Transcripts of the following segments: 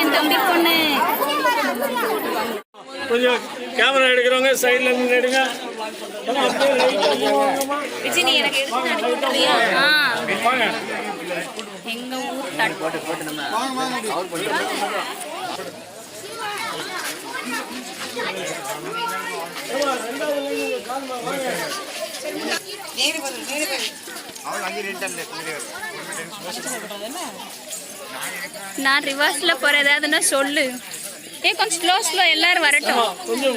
என் தம்பி பொண்ணு. கொஞ்சம் கேமரா எடுக்கிறவங்க சைடில் இருந்து எடுங்க. விஜய் எனக்கு எடுத்துறியா? எங்க ஊர் தட்டு நான் ரிவர்ஸ்ல போற ஏதாவதுன்னா சொல்லு. கொஞ்சம் ஸ்லோ எல்லாரும் வரட்டும்.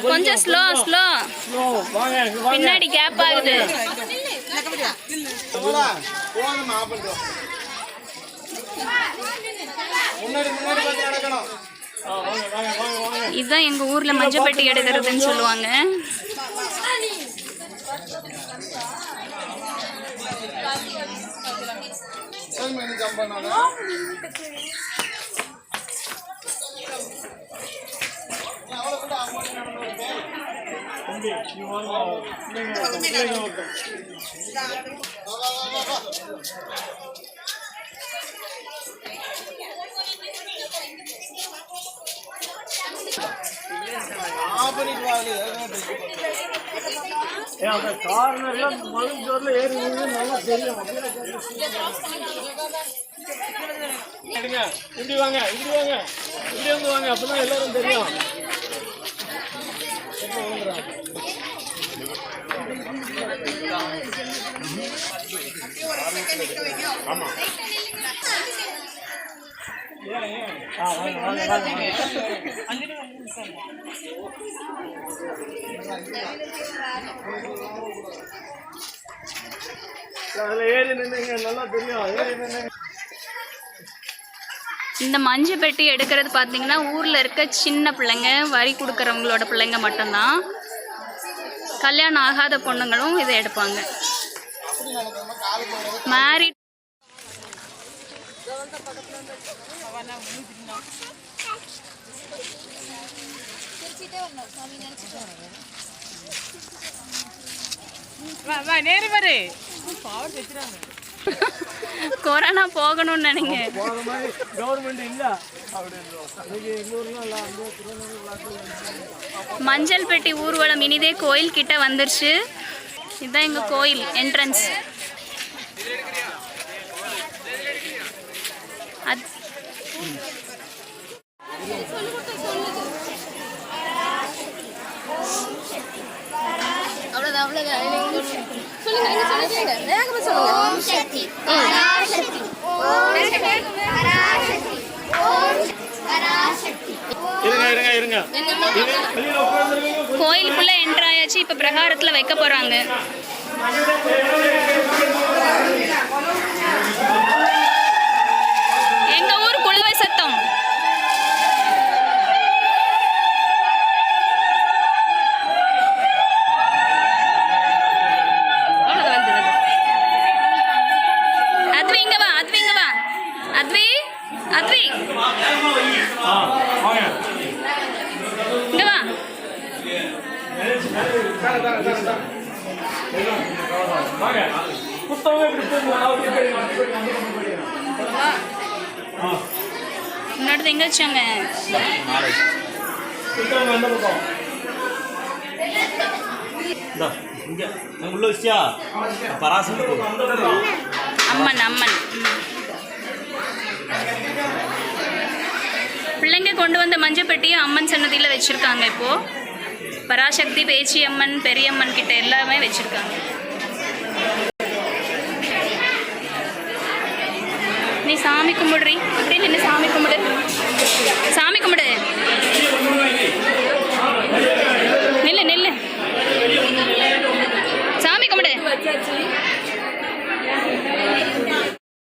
கொஞ்சம் ஸ்லோ பின்னாடி கேப் ஆகுது. இதுதான் எங்க ஊர்ல மஞ்சப்பெட்டி எடுக்கிறதுன்னு சொல்லுவாங்க. கார்னர்லாம் மலை ஜோர்ல ஏறி நல்லா தெரியும். இப்படி வாங்க இப்படி வந்து வாங்க, அப்பதான் எல்லாரும் தெரியும். ஆமா ஏறி நின்னுங்க, நல்லா தெரியும். ஏறி நின்னுங்க. இந்த மஞ்சள் பெட்டி எடுக்கிறது பார்த்தீங்கன்னா ஊரில் இருக்க சின்ன பிள்ளைங்க, வரி கொடுக்குறவங்களோட பிள்ளைங்க மட்டும்தான். கல்யாணம் ஆகாத பொண்ணுங்களும் இதை எடுப்பாங்க. மேரிட் கொரோனா போகணும்னு நினைங்க. மஞ்சள் பெட்டி ஊர்வலம் இனிதே கோயில் கிட்ட வந்துருச்சு. இதுதான் எங்க கோயில் என்ட்ரன்ஸ். கோயிலுக்குள்ள என்ட்ரு ஆயாச்சு. இப்ப பிரகாரத்துல வைக்க போறாங்க. எங்க ஊர் குழுவை சத்தம். முன்னாடி எங்க வச்சாங்க? அம்மன் அம்மன் பிள்ளைங்க கொண்டு வந்த மஞ்சள் பெட்டியை அம்மன் சன்னதியில் வச்சிருக்காங்க. இப்போ பராசக்தி, பேச்சி அம்மன், பெரியம்மன் கிட்ட எல்லாமே வச்சிருக்காங்க. நீ சாமி கும்பிடுறீ, அப்படி நின்று சாமி கும்பிடு, சாமி கும்பிடு.